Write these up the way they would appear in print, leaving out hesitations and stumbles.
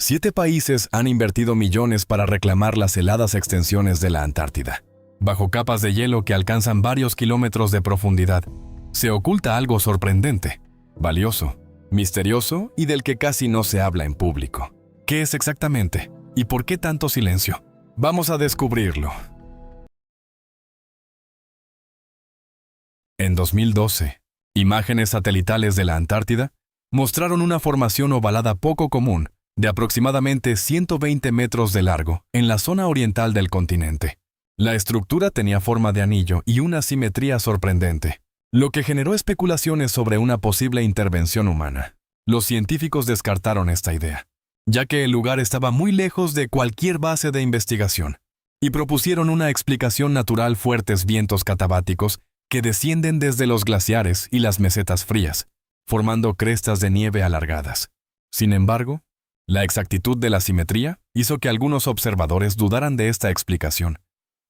7 países han invertido millones para reclamar las heladas extensiones de la Antártida. Bajo capas de hielo que alcanzan varios kilómetros de profundidad, se oculta algo sorprendente, valioso, misterioso y del que casi no se habla en público. ¿Qué es exactamente? ¿Y por qué tanto silencio? Vamos a descubrirlo. En 2012, imágenes satelitales de la Antártida mostraron una formación ovalada poco común de aproximadamente 120 metros de largo en la zona oriental del continente. La estructura tenía forma de anillo y una simetría sorprendente, lo que generó especulaciones sobre una posible intervención humana. Los científicos descartaron esta idea, ya que el lugar estaba muy lejos de cualquier base de investigación, y propusieron una explicación natural: fuertes vientos catabáticos que descienden desde los glaciares y las mesetas frías, formando crestas de nieve alargadas. Sin embargo, la exactitud de la simetría hizo que algunos observadores dudaran de esta explicación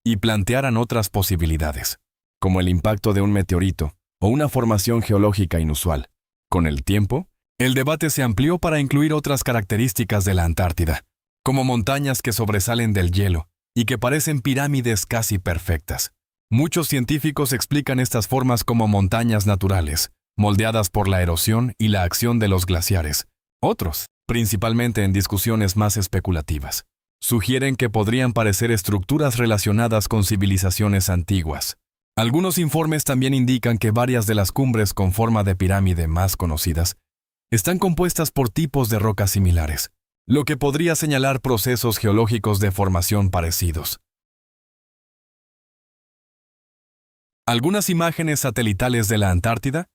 y plantearan otras posibilidades, como el impacto de un meteorito o una formación geológica inusual. Con el tiempo, el debate se amplió para incluir otras características de la Antártida, como montañas que sobresalen del hielo y que parecen pirámides casi perfectas. Muchos científicos explican estas formas como montañas naturales, moldeadas por la erosión y la acción de los glaciares. Otros, principalmente en discusiones más especulativas, sugieren que podrían parecer estructuras relacionadas con civilizaciones antiguas. Algunos informes también indican que varias de las cumbres con forma de pirámide más conocidas están compuestas por tipos de rocas similares, lo que podría señalar procesos geológicos de formación parecidos. Algunas imágenes satelitales de la Antártida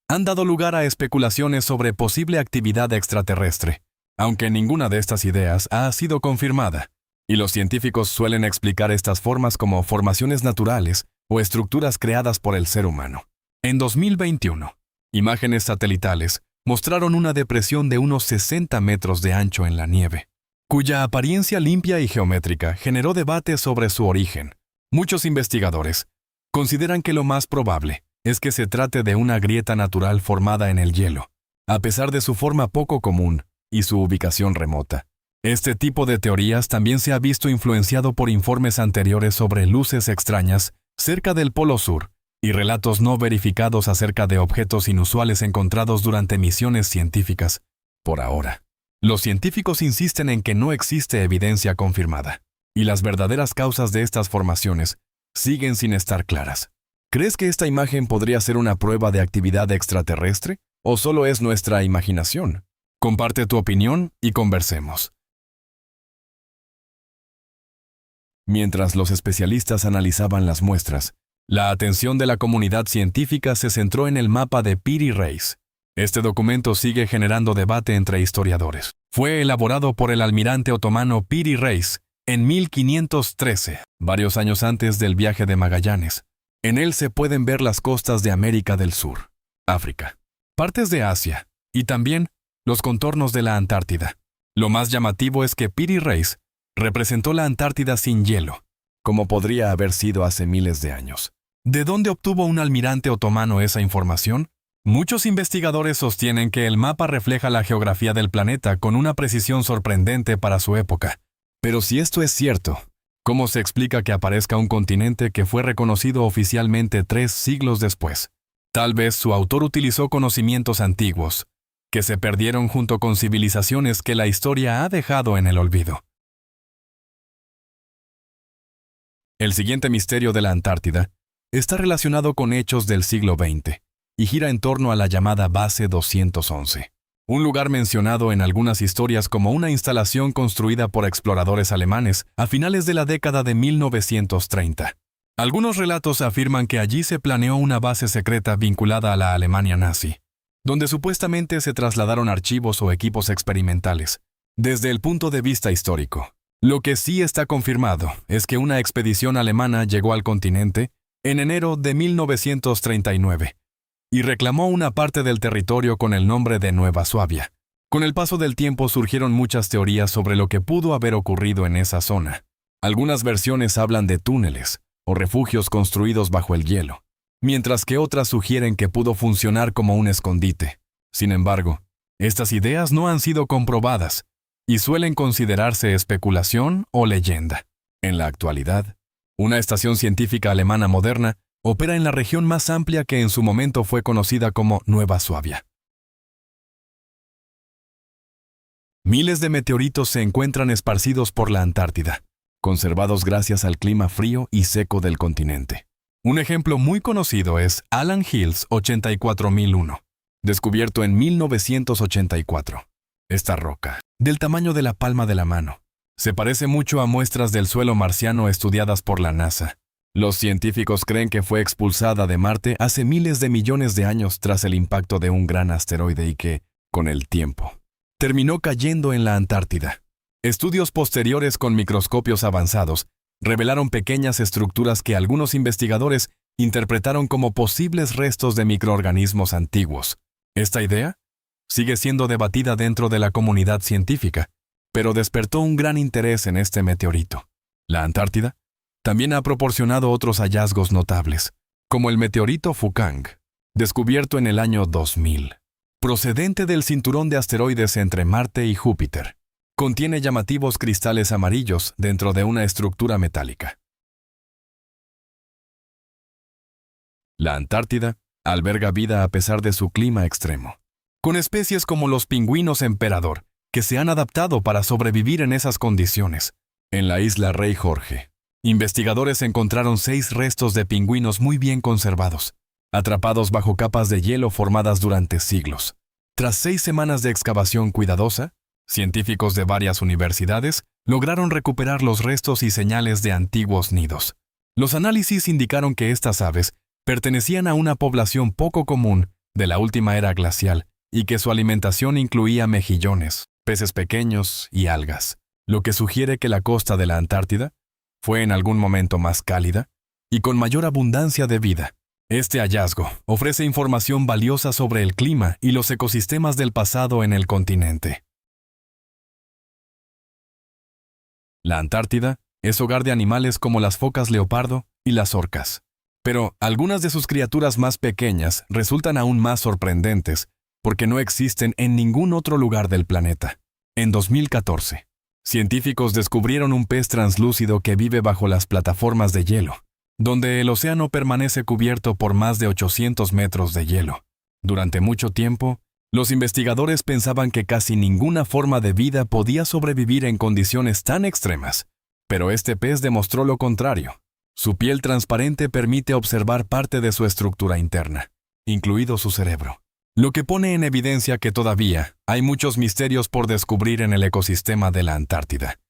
han dado lugar a especulaciones sobre posible actividad extraterrestre, aunque ninguna de estas ideas ha sido confirmada, y los científicos suelen explicar estas formas como formaciones naturales o estructuras creadas por el ser humano. En 2021, imágenes satelitales mostraron una depresión de unos 60 metros de ancho en la nieve, cuya apariencia limpia y geométrica generó debate sobre su origen. Muchos investigadores consideran que lo más probable es que se trate de una grieta natural formada en el hielo, a pesar de su forma poco común y su ubicación remota. Este tipo de teorías también se ha visto influenciado por informes anteriores sobre luces extrañas cerca del Polo Sur y relatos no verificados acerca de objetos inusuales encontrados durante misiones científicas. Por ahora, los científicos insisten en que no existe evidencia confirmada, y las verdaderas causas de estas formaciones siguen sin estar claras. ¿Crees que esta imagen podría ser una prueba de actividad extraterrestre o solo es nuestra imaginación? Comparte tu opinión y conversemos. Mientras los especialistas analizaban las muestras, la atención de la comunidad científica se centró en el mapa de Piri Reis. Este documento sigue generando debate entre historiadores. Fue elaborado por el almirante otomano Piri Reis en 1513, varios años antes del viaje de Magallanes. En él se pueden ver las costas de América del Sur, África, partes de Asia y también los contornos de la Antártida. Lo más llamativo es que Piri Reis representó la Antártida sin hielo, como podría haber sido hace miles de años. ¿De dónde obtuvo un almirante otomano esa información? Muchos investigadores sostienen que el mapa refleja la geografía del planeta con una precisión sorprendente para su época. Pero si esto es cierto, ¿cómo se explica que aparezca un continente que fue reconocido oficialmente 3 siglos después? Tal vez su autor utilizó conocimientos antiguos, que se perdieron junto con civilizaciones que la historia ha dejado en el olvido. El siguiente misterio de la Antártida está relacionado con hechos del siglo XX y gira en torno a la llamada Base 211, un lugar mencionado en algunas historias como una instalación construida por exploradores alemanes a finales de la década de 1930. Algunos relatos afirman que allí se planeó una base secreta vinculada a la Alemania nazi, donde supuestamente se trasladaron archivos o equipos experimentales. Desde el punto de vista histórico, lo que sí está confirmado es que una expedición alemana llegó al continente en enero de 1939 y reclamó una parte del territorio con el nombre de Nueva Suabia. Con el paso del tiempo surgieron muchas teorías sobre lo que pudo haber ocurrido en esa zona. Algunas versiones hablan de túneles o refugios construidos bajo el hielo, mientras que otras sugieren que pudo funcionar como un escondite. Sin embargo, estas ideas no han sido comprobadas y suelen considerarse especulación o leyenda. En la actualidad, una estación científica alemana moderna opera en la región más amplia que en su momento fue conocida como Nueva Suabia. Miles de meteoritos se encuentran esparcidos por la Antártida, conservados gracias al clima frío y seco del continente. Un ejemplo muy conocido es Allan Hills 84001, descubierto en 1984. Esta roca, del tamaño de la palma de la mano, se parece mucho a muestras del suelo marciano estudiadas por la NASA. Los científicos creen que fue expulsada de Marte hace miles de millones de años tras el impacto de un gran asteroide y que, con el tiempo, terminó cayendo en la Antártida. Estudios posteriores con microscopios avanzados revelaron pequeñas estructuras que algunos investigadores interpretaron como posibles restos de microorganismos antiguos. Esta idea sigue siendo debatida dentro de la comunidad científica, pero despertó un gran interés en este meteorito. La Antártida también ha proporcionado otros hallazgos notables, como el meteorito Fukang, descubierto en el año 2000, procedente del cinturón de asteroides entre Marte y Júpiter. Contiene llamativos cristales amarillos dentro de una estructura metálica. La Antártida alberga vida a pesar de su clima extremo, con especies como los pingüinos emperador, que se han adaptado para sobrevivir en esas condiciones. En la isla Rey Jorge, investigadores encontraron 6 restos de pingüinos muy bien conservados, atrapados bajo capas de hielo formadas durante siglos. Tras 6 semanas de excavación cuidadosa, científicos de varias universidades lograron recuperar los restos y señales de antiguos nidos. Los análisis indicaron que estas aves pertenecían a una población poco común de la última era glacial y que su alimentación incluía mejillones, peces pequeños y algas, lo que sugiere que la costa de la Antártida fue en algún momento más cálida y con mayor abundancia de vida. Este hallazgo ofrece información valiosa sobre el clima y los ecosistemas del pasado en el continente. La Antártida es hogar de animales como las focas leopardo y las orcas. Pero algunas de sus criaturas más pequeñas resultan aún más sorprendentes porque no existen en ningún otro lugar del planeta. En 2014, científicos descubrieron un pez translúcido que vive bajo las plataformas de hielo, donde el océano permanece cubierto por más de 800 metros de hielo. Durante mucho tiempo, los investigadores pensaban que casi ninguna forma de vida podía sobrevivir en condiciones tan extremas, pero este pez demostró lo contrario. Su piel transparente permite observar parte de su estructura interna, incluido su cerebro, lo que pone en evidencia que todavía hay muchos misterios por descubrir en el ecosistema de la Antártida.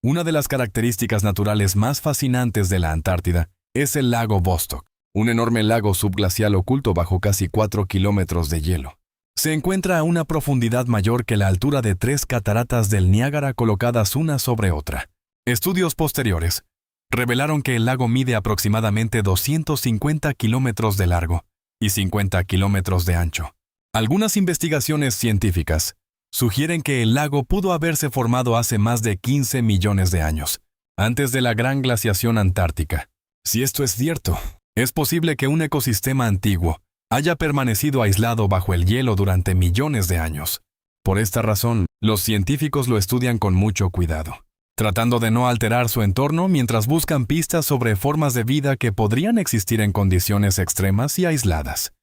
Una de las características naturales más fascinantes de la Antártida es el lago Vostok, un enorme lago subglacial oculto bajo casi 4 kilómetros de hielo. Se encuentra a una profundidad mayor que la altura de 3 cataratas del Niágara colocadas una sobre otra. Estudios posteriores revelaron que el lago mide aproximadamente 250 kilómetros de largo y 50 kilómetros de ancho. Algunas investigaciones científicas sugieren que el lago pudo haberse formado hace más de 15 millones de años, antes de la gran glaciación antártica. Si esto es cierto, es posible que un ecosistema antiguo haya permanecido aislado bajo el hielo durante millones de años. Por esta razón, los científicos lo estudian con mucho cuidado, tratando de no alterar su entorno mientras buscan pistas sobre formas de vida que podrían existir en condiciones extremas y aisladas.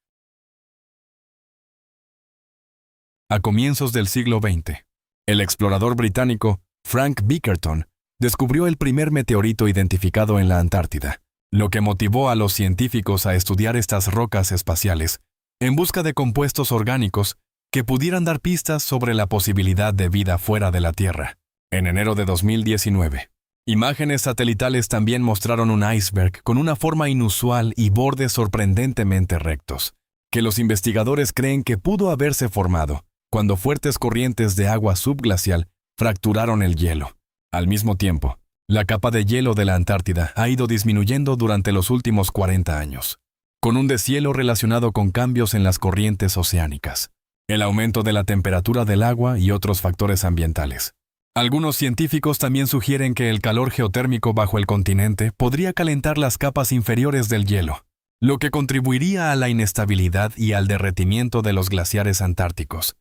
A comienzos del siglo XX, el explorador británico Frank Bickerton descubrió el primer meteorito identificado en la Antártida, lo que motivó a los científicos a estudiar estas rocas espaciales en busca de compuestos orgánicos que pudieran dar pistas sobre la posibilidad de vida fuera de la Tierra. En enero de 2019, imágenes satelitales también mostraron un iceberg con una forma inusual y bordes sorprendentemente rectos, que los investigadores creen que pudo haberse formado cuando fuertes corrientes de agua subglacial fracturaron el hielo. Al mismo tiempo, la capa de hielo de la Antártida ha ido disminuyendo durante los últimos 40 años, con un deshielo relacionado con cambios en las corrientes oceánicas, el aumento de la temperatura del agua y otros factores ambientales. Algunos científicos también sugieren que el calor geotérmico bajo el continente podría calentar las capas inferiores del hielo, lo que contribuiría a la inestabilidad y al derretimiento de los glaciares antárticos.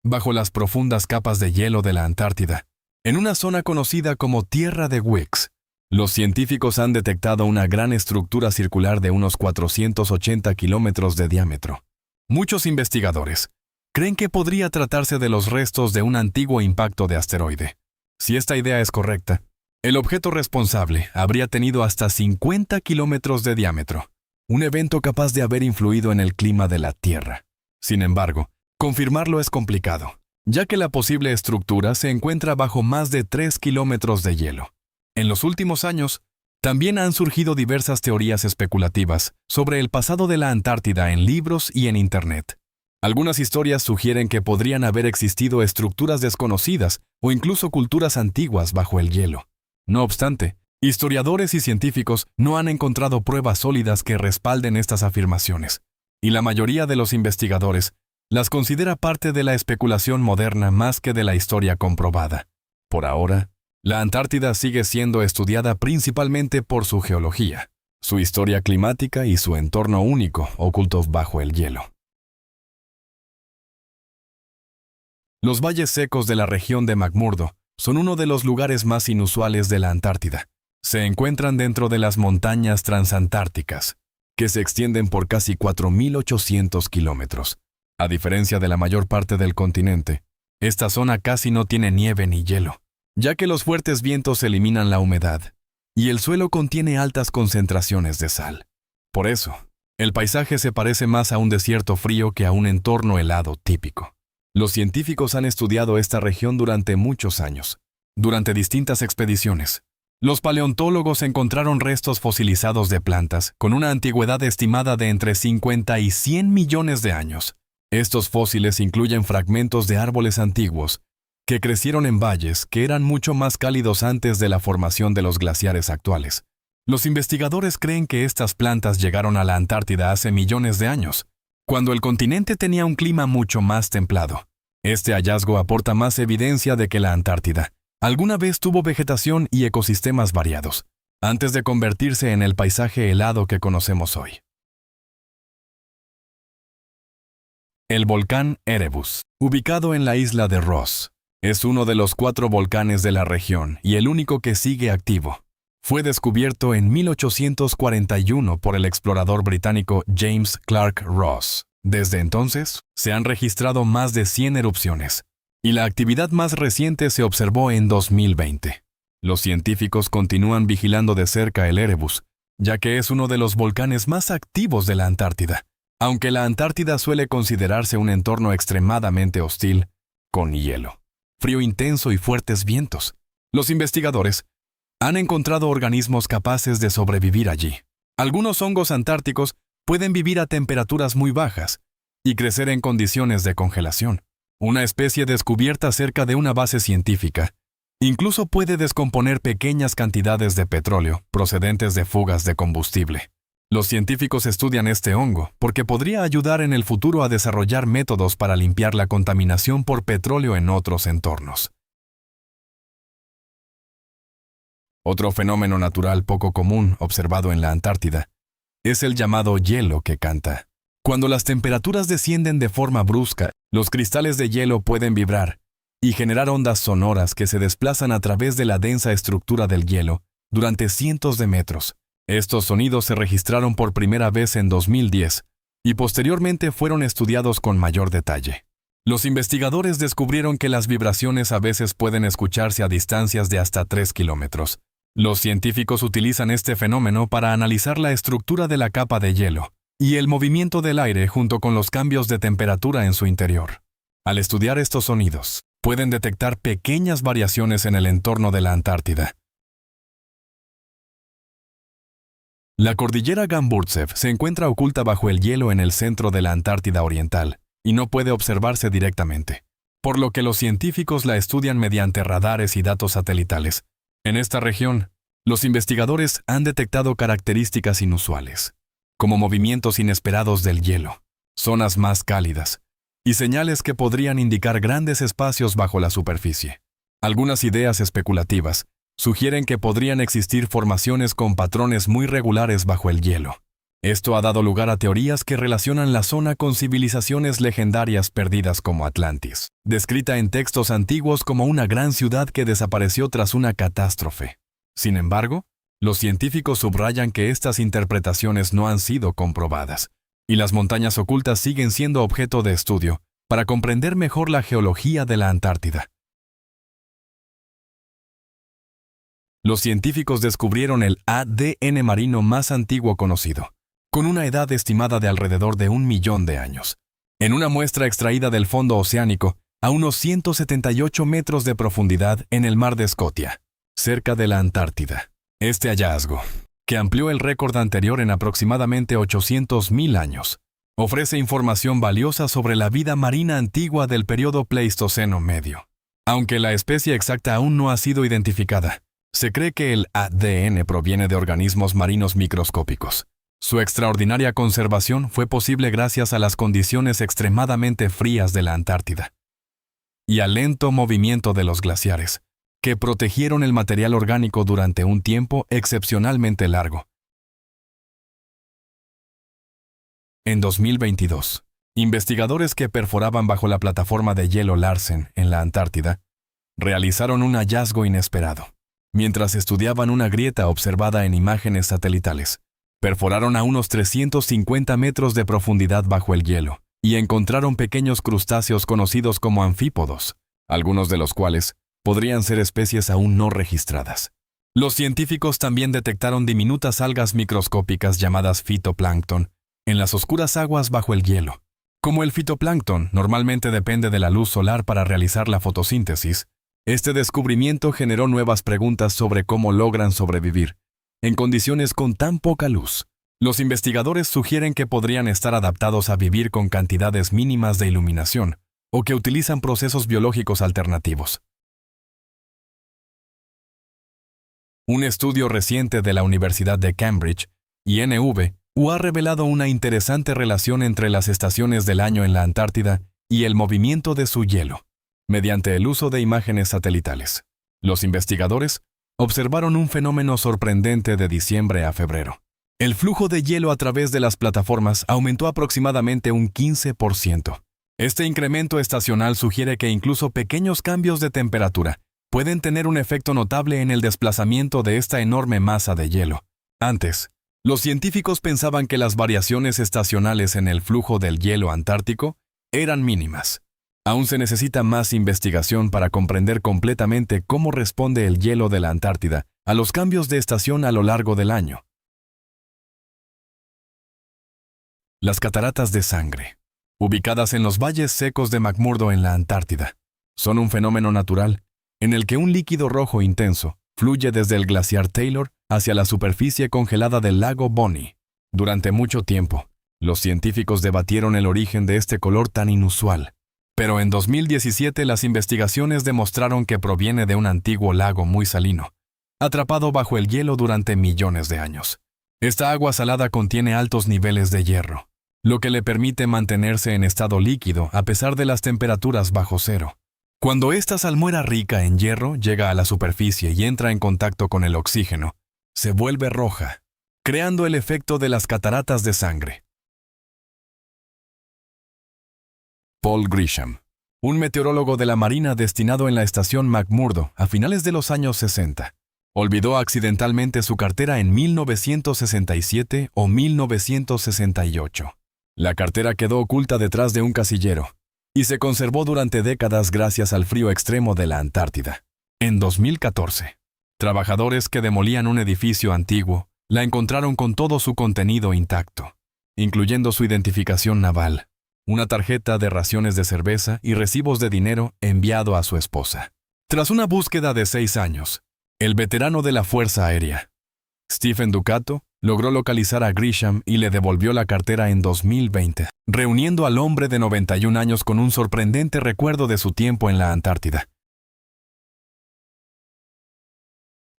bajo las profundas capas de hielo de la Antártida, en una zona conocida como Tierra de Weeks. Los científicos han detectado una gran estructura circular de unos 480 kilómetros de diámetro. Muchos investigadores creen que podría tratarse de los restos de un antiguo impacto de asteroide. Si esta idea es correcta, el objeto responsable habría tenido hasta 50 kilómetros de diámetro, un evento capaz de haber influido en el clima de la Tierra. Sin embargo, confirmarlo es complicado, ya que la posible estructura se encuentra bajo más de 3 kilómetros de hielo. En los últimos años, también han surgido diversas teorías especulativas sobre el pasado de la Antártida en libros y en Internet. Algunas historias sugieren que podrían haber existido estructuras desconocidas o incluso culturas antiguas bajo el hielo. No obstante, historiadores y científicos no han encontrado pruebas sólidas que respalden estas afirmaciones, y la mayoría de los investigadores las considera parte de la especulación moderna más que de la historia comprobada. Por ahora, la Antártida sigue siendo estudiada principalmente por su geología, su historia climática y su entorno único oculto bajo el hielo. Los valles secos de la región de McMurdo son uno de los lugares más inusuales de la Antártida. Se encuentran dentro de las montañas transantárticas, que se extienden por casi 4.800 kilómetros. A diferencia de la mayor parte del continente, esta zona casi no tiene nieve ni hielo, ya que los fuertes vientos eliminan la humedad, y el suelo contiene altas concentraciones de sal. Por eso, el paisaje se parece más a un desierto frío que a un entorno helado típico. Los científicos han estudiado esta región durante muchos años. Durante distintas expediciones, los paleontólogos encontraron restos fosilizados de plantas con una antigüedad estimada de entre 50 y 100 millones de años. Estos fósiles incluyen fragmentos de árboles antiguos que crecieron en valles que eran mucho más cálidos antes de la formación de los glaciares actuales. Los investigadores creen que estas plantas llegaron a la Antártida hace millones de años, cuando el continente tenía un clima mucho más templado. Este hallazgo aporta más evidencia de que la Antártida alguna vez tuvo vegetación y ecosistemas variados, antes de convertirse en el paisaje helado que conocemos hoy. El volcán Erebus, ubicado en la isla de Ross, es uno de los 4 volcanes de la región y el único que sigue activo. Fue descubierto en 1841 por el explorador británico James Clark Ross. Desde entonces, se han registrado más de 100 erupciones, y la actividad más reciente se observó en 2020. Los científicos continúan vigilando de cerca el Erebus, ya que es uno de los volcanes más activos de la Antártida, aunque la Antártida suele considerarse un entorno extremadamente hostil, con hielo, frío intenso y fuertes vientos. Los investigadores han encontrado organismos capaces de sobrevivir allí. Algunos hongos antárticos pueden vivir a temperaturas muy bajas y crecer en condiciones de congelación. Una especie descubierta cerca de una base científica incluso puede descomponer pequeñas cantidades de petróleo procedentes de fugas de combustible. Los científicos estudian este hongo porque podría ayudar en el futuro a desarrollar métodos para limpiar la contaminación por petróleo en otros entornos. Otro fenómeno natural poco común observado en la Antártida es el llamado hielo que canta. Cuando las temperaturas descienden de forma brusca, los cristales de hielo pueden vibrar y generar ondas sonoras que se desplazan a través de la densa estructura del hielo durante cientos de metros. Estos sonidos se registraron por primera vez en 2010 y posteriormente fueron estudiados con mayor detalle. Los investigadores descubrieron que las vibraciones a veces pueden escucharse a distancias de hasta 3 kilómetros. Los científicos utilizan este fenómeno para analizar la estructura de la capa de hielo y el movimiento del aire junto con los cambios de temperatura en su interior. Al estudiar estos sonidos, pueden detectar pequeñas variaciones en el entorno de la Antártida. La cordillera Gamburtsev se encuentra oculta bajo el hielo en el centro de la Antártida Oriental y no puede observarse directamente, por lo que los científicos la estudian mediante radares y datos satelitales. En esta región, los investigadores han detectado características inusuales, como movimientos inesperados del hielo, zonas más cálidas, y señales que podrían indicar grandes espacios bajo la superficie. Algunas ideas especulativas sugieren que podrían existir formaciones con patrones muy regulares bajo el hielo, Esto ha dado lugar a teorías que relacionan la zona con civilizaciones legendarias perdidas como Atlantis, descrita en textos antiguos como una gran ciudad que desapareció tras una catástrofe. Sin embargo, los científicos subrayan que estas interpretaciones no han sido comprobadas, y las montañas ocultas siguen siendo objeto de estudio para comprender mejor la geología de la Antártida. Los científicos descubrieron el ADN marino más antiguo conocido, con una edad estimada de alrededor de 1 millón de años, en una muestra extraída del fondo oceánico a unos 178 metros de profundidad en el mar de Scotia, cerca de la Antártida. Este hallazgo, que amplió el récord anterior en aproximadamente 800.000 años, ofrece información valiosa sobre la vida marina antigua del período Pleistoceno medio. Aunque la especie exacta aún no ha sido identificada, se cree que el ADN proviene de organismos marinos microscópicos. Su extraordinaria conservación fue posible gracias a las condiciones extremadamente frías de la Antártida y al lento movimiento de los glaciares, que protegieron el material orgánico durante un tiempo excepcionalmente largo. En 2022, investigadores que perforaban bajo la plataforma de hielo Larsen en la Antártida realizaron un hallazgo inesperado. Mientras estudiaban una grieta observada en imágenes satelitales, perforaron a unos 350 metros de profundidad bajo el hielo y encontraron pequeños crustáceos conocidos como anfípodos, algunos de los cuales podrían ser especies aún no registradas. Los científicos también detectaron diminutas algas microscópicas llamadas fitoplancton en las oscuras aguas bajo el hielo. Como el fitoplancton normalmente depende de la luz solar para realizar la fotosíntesis, este descubrimiento generó nuevas preguntas sobre cómo logran sobrevivir en condiciones con tan poca luz. Los investigadores sugieren que podrían estar adaptados a vivir con cantidades mínimas de iluminación o que utilizan procesos biológicos alternativos. Un estudio reciente de la Universidad de Cambridge, INV, ha revelado una interesante relación entre las estaciones del año en la Antártida y el movimiento de su hielo, mediante el uso de imágenes satelitales. Los investigadores observaron un fenómeno sorprendente de diciembre a febrero. El flujo de hielo a través de las plataformas aumentó aproximadamente un 15%. Este incremento estacional sugiere que incluso pequeños cambios de temperatura pueden tener un efecto notable en el desplazamiento de esta enorme masa de hielo. Antes, los científicos pensaban que las variaciones estacionales en el flujo del hielo antártico eran mínimas. Aún se necesita más investigación para comprender completamente cómo responde el hielo de la Antártida a los cambios de estación a lo largo del año. Las cataratas de sangre, ubicadas en los valles secos de McMurdo en la Antártida, son un fenómeno natural en el que un líquido rojo intenso fluye desde el glaciar Taylor hacia la superficie congelada del lago Bonney. Durante mucho tiempo, los científicos debatieron el origen de este color tan inusual. Pero en 2017 las investigaciones demostraron que proviene de un antiguo lago muy salino, atrapado bajo el hielo durante millones de años. Esta agua salada contiene altos niveles de hierro, lo que le permite mantenerse en estado líquido a pesar de las temperaturas bajo cero. Cuando esta salmuera rica en hierro llega a la superficie y entra en contacto con el oxígeno, se vuelve roja, creando el efecto de las cataratas de sangre. Paul Grisham, un meteorólogo de la Marina destinado en la estación McMurdo a finales de los años 60, olvidó accidentalmente su cartera en 1967 o 1968. La cartera quedó oculta detrás de un casillero y se conservó durante décadas gracias al frío extremo de la Antártida. En 2014, trabajadores que demolían un edificio antiguo la encontraron con todo su contenido intacto, incluyendo su identificación naval, una tarjeta de raciones de cerveza y recibos de dinero enviado a su esposa. Tras una búsqueda de 6 años, el veterano de la Fuerza Aérea, Stephen Ducato, logró localizar a Grisham y le devolvió la cartera en 2020, reuniendo al hombre de 91 años con un sorprendente recuerdo de su tiempo en la Antártida.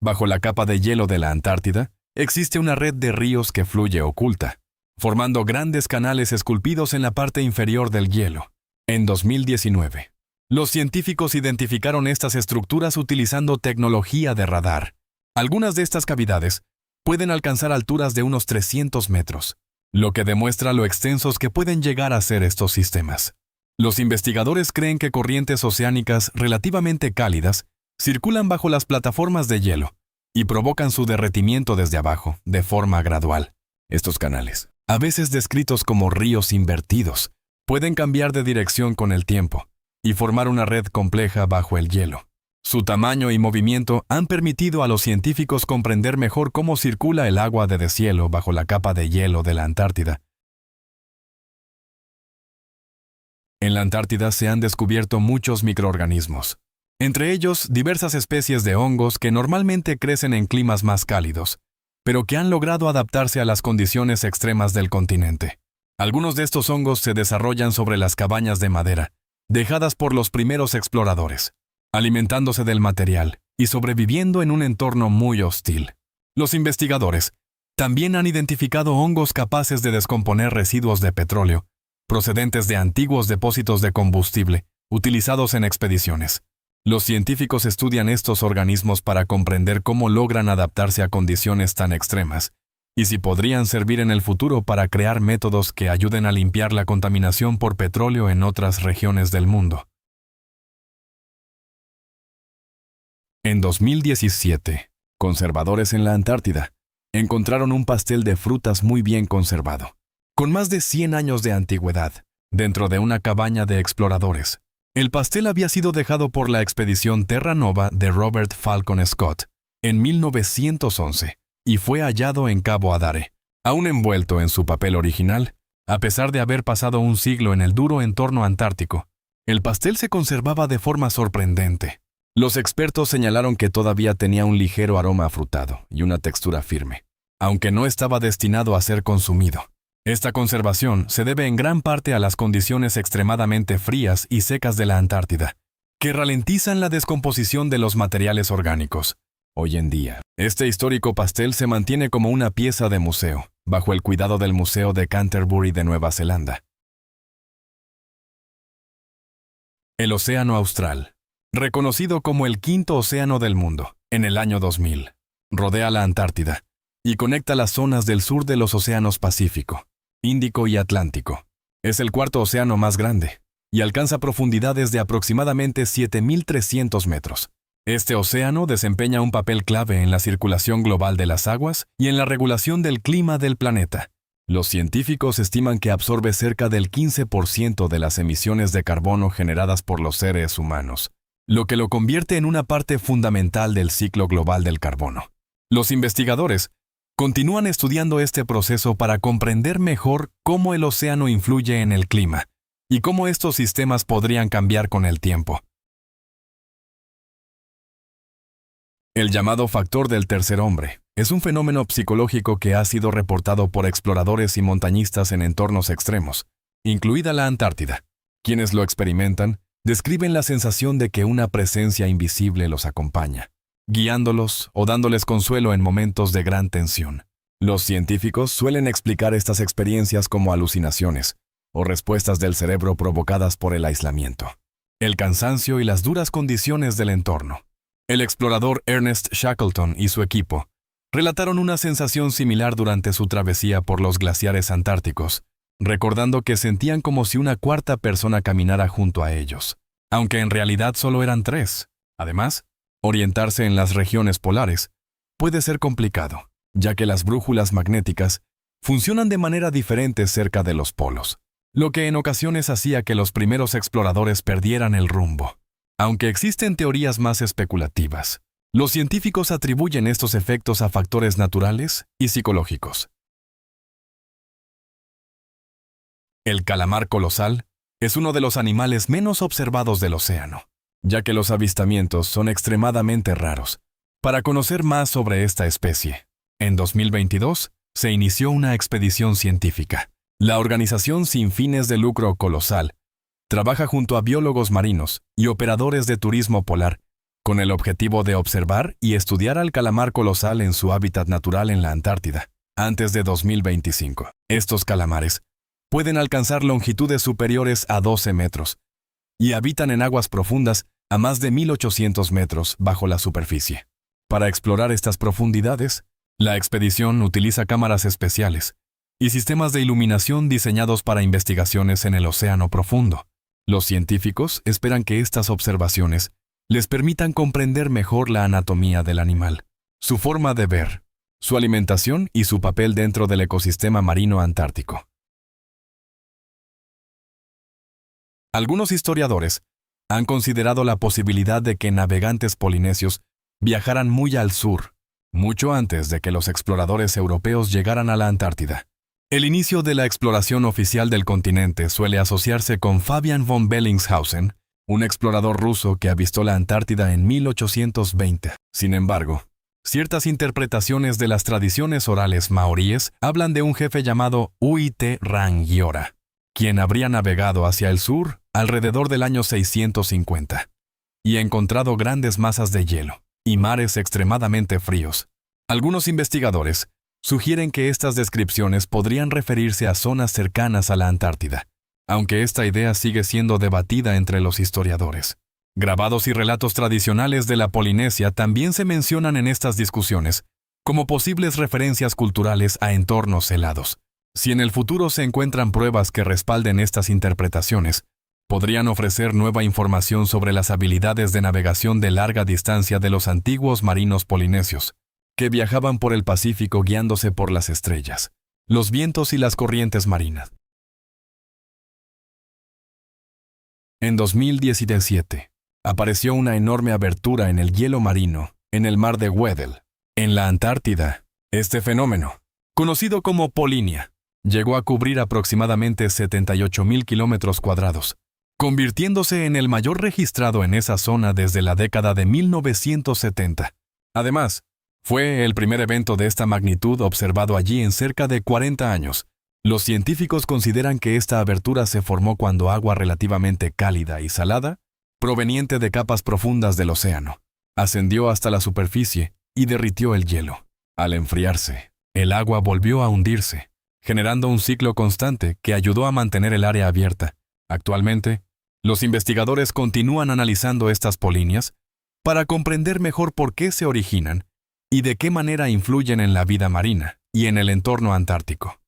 Bajo la capa de hielo de la Antártida, existe una red de ríos que fluye oculta, formando grandes canales esculpidos en la parte inferior del hielo. En 2019, los científicos identificaron estas estructuras utilizando tecnología de radar. Algunas de estas cavidades pueden alcanzar alturas de unos 300 metros. lo que demuestra lo extensos que pueden llegar a ser estos sistemas. Los investigadores creen que corrientes oceánicas relativamente cálidas circulan bajo las plataformas de hielo y provocan su derretimiento desde abajo, de forma gradual. Estos canales, a veces descritos como ríos invertidos, pueden cambiar de dirección con el tiempo y formar una red compleja bajo el hielo. Su tamaño y movimiento han permitido a los científicos comprender mejor cómo circula el agua de deshielo bajo la capa de hielo de la Antártida. En la Antártida se han descubierto muchos microorganismos, entre ellos diversas especies de hongos que normalmente crecen en climas más cálidos, pero que han logrado adaptarse a las condiciones extremas del continente. Algunos de estos hongos se desarrollan sobre las cabañas de madera, dejadas por los primeros exploradores, alimentándose del material y sobreviviendo en un entorno muy hostil. Los investigadores también han identificado hongos capaces de descomponer residuos de petróleo, procedentes de antiguos depósitos de combustible, utilizados en expediciones. Los científicos estudian estos organismos para comprender cómo logran adaptarse a condiciones tan extremas, y si podrían servir en el futuro para crear métodos que ayuden a limpiar la contaminación por petróleo en otras regiones del mundo. En 2017, conservadores en la Antártida encontraron un pastel de frutas muy bien conservado, con más de 100 años de antigüedad, dentro de una cabaña de exploradores. El pastel había sido dejado por la expedición Terra Nova de Robert Falcon Scott en 1911 y fue hallado en Cabo Adare, aún envuelto en su papel original, a pesar de haber pasado un siglo en el duro entorno antártico. El pastel se conservaba de forma sorprendente. Los expertos señalaron que todavía tenía un ligero aroma afrutado y una textura firme, aunque no estaba destinado a ser consumido. Esta conservación se debe en gran parte a las condiciones extremadamente frías y secas de la Antártida, que ralentizan la descomposición de los materiales orgánicos. Hoy en día, este histórico pastel se mantiene como una pieza de museo, bajo el cuidado del Museo de Canterbury de Nueva Zelanda. El Océano Austral, reconocido como el quinto océano del mundo, en el año 2000, rodea la Antártida y conecta las zonas del sur de los océanos Pacífico, Índico y Atlántico. Es el cuarto océano más grande y alcanza profundidades de aproximadamente 7.300 metros. Este océano desempeña un papel clave en la circulación global de las aguas y en la regulación del clima del planeta. Los científicos estiman que absorbe cerca del 15% de las emisiones de carbono generadas por los seres humanos, lo que lo convierte en una parte fundamental del ciclo global del carbono. Los investigadores continúan estudiando este proceso para comprender mejor cómo el océano influye en el clima y cómo estos sistemas podrían cambiar con el tiempo. El llamado factor del tercer hombre es un fenómeno psicológico que ha sido reportado por exploradores y montañistas en entornos extremos, incluida la Antártida. Quienes lo experimentan describen la sensación de que una presencia invisible los acompaña, guiándolos o dándoles consuelo en momentos de gran tensión. Los científicos suelen explicar estas experiencias como alucinaciones o respuestas del cerebro provocadas por el aislamiento, el cansancio y las duras condiciones del entorno. El explorador Ernest Shackleton y su equipo relataron una sensación similar durante su travesía por los glaciares antárticos, recordando que sentían como si una cuarta persona caminara junto a ellos, aunque en realidad solo eran 3. Además, orientarse en las regiones polares puede ser complicado, ya que las brújulas magnéticas funcionan de manera diferente cerca de los polos, lo que en ocasiones hacía que los primeros exploradores perdieran el rumbo. Aunque existen teorías más especulativas, los científicos atribuyen estos efectos a factores naturales y psicológicos. El calamar colosal es uno de los animales menos observados del océano, ya que los avistamientos son extremadamente raros. Para conocer más sobre esta especie, en 2022 se inició una expedición científica. La organización sin fines de lucro Colosal trabaja junto a biólogos marinos y operadores de turismo polar con el objetivo de observar y estudiar al calamar colosal en su hábitat natural en la Antártida, antes de 2025. Estos calamares pueden alcanzar longitudes superiores a 12 metros y habitan en aguas profundas a más de 1.800 metros bajo la superficie. Para explorar estas profundidades, la expedición utiliza cámaras especiales y sistemas de iluminación diseñados para investigaciones en el océano profundo. Los científicos esperan que estas observaciones les permitan comprender mejor la anatomía del animal, su forma de ver, su alimentación y su papel dentro del ecosistema marino antártico. Algunos historiadores han considerado la posibilidad de que navegantes polinesios viajaran muy al sur, mucho antes de que los exploradores europeos llegaran a la Antártida. El inicio de la exploración oficial del continente suele asociarse con Fabian von Bellingshausen, un explorador ruso que avistó la Antártida en 1820. Sin embargo, ciertas interpretaciones de las tradiciones orales maoríes hablan de un jefe llamado Uite Rangiora, quien habría navegado hacia el sur alrededor del año 650 y encontrado grandes masas de hielo y mares extremadamente fríos. Algunos investigadores sugieren que estas descripciones podrían referirse a zonas cercanas a la Antártida, aunque esta idea sigue siendo debatida entre los historiadores. Grabados y relatos tradicionales de la Polinesia también se mencionan en estas discusiones como posibles referencias culturales a entornos helados. Si en el futuro se encuentran pruebas que respalden estas interpretaciones, podrían ofrecer nueva información sobre las habilidades de navegación de larga distancia de los antiguos marinos polinesios, que viajaban por el Pacífico guiándose por las estrellas, los vientos y las corrientes marinas. En 2017, apareció una enorme abertura en el hielo marino, en el mar de Weddell, en la Antártida. Este fenómeno, conocido como polinia, llegó a cubrir aproximadamente 78,000 kilómetros cuadrados, convirtiéndose en el mayor registrado en esa zona desde la década de 1970. Además, fue el primer evento de esta magnitud observado allí en cerca de 40 años. Los científicos consideran que esta abertura se formó cuando agua relativamente cálida y salada, proveniente de capas profundas del océano, ascendió hasta la superficie y derritió el hielo. Al enfriarse, el agua volvió a hundirse, generando un ciclo constante que ayudó a mantener el área abierta. Actualmente, los investigadores continúan analizando estas polinias para comprender mejor por qué se originan y de qué manera influyen en la vida marina y en el entorno antártico.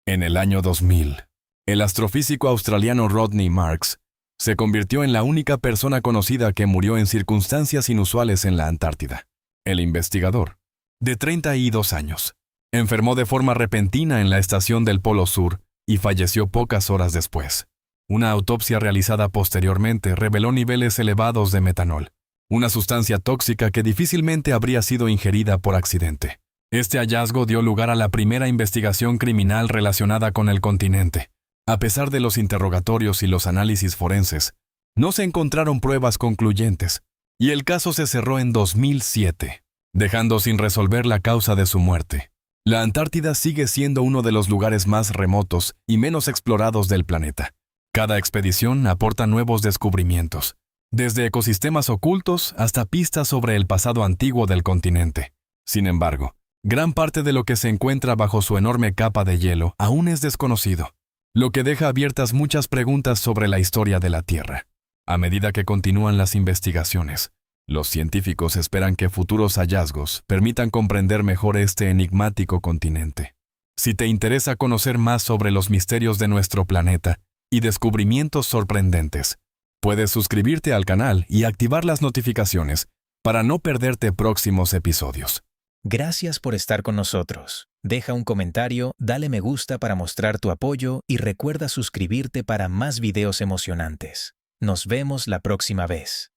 En el año 2000, el astrofísico australiano Rodney Marks se convirtió en la única persona conocida que murió en circunstancias inusuales en la Antártida. El investigador, de 32 años, enfermó de forma repentina en la estación del Polo Sur y falleció pocas horas después. Una autopsia realizada posteriormente reveló niveles elevados de metanol, una sustancia tóxica que difícilmente habría sido ingerida por accidente. Este hallazgo dio lugar a la primera investigación criminal relacionada con el continente. A pesar de los interrogatorios y los análisis forenses, no se encontraron pruebas concluyentes, y el caso se cerró en 2007, dejando sin resolver la causa de su muerte. La Antártida sigue siendo uno de los lugares más remotos y menos explorados del planeta. Cada expedición aporta nuevos descubrimientos, desde ecosistemas ocultos hasta pistas sobre el pasado antiguo del continente. Sin embargo, gran parte de lo que se encuentra bajo su enorme capa de hielo aún es desconocido, lo que deja abiertas muchas preguntas sobre la historia de la Tierra. A medida que continúan las investigaciones, los científicos esperan que futuros hallazgos permitan comprender mejor este enigmático continente. Si te interesa conocer más sobre los misterios de nuestro planeta y descubrimientos sorprendentes, puedes suscribirte al canal y activar las notificaciones para no perderte próximos episodios. Gracias por estar con nosotros. Deja un comentario, dale me gusta para mostrar tu apoyo y recuerda suscribirte para más videos emocionantes. Nos vemos la próxima vez.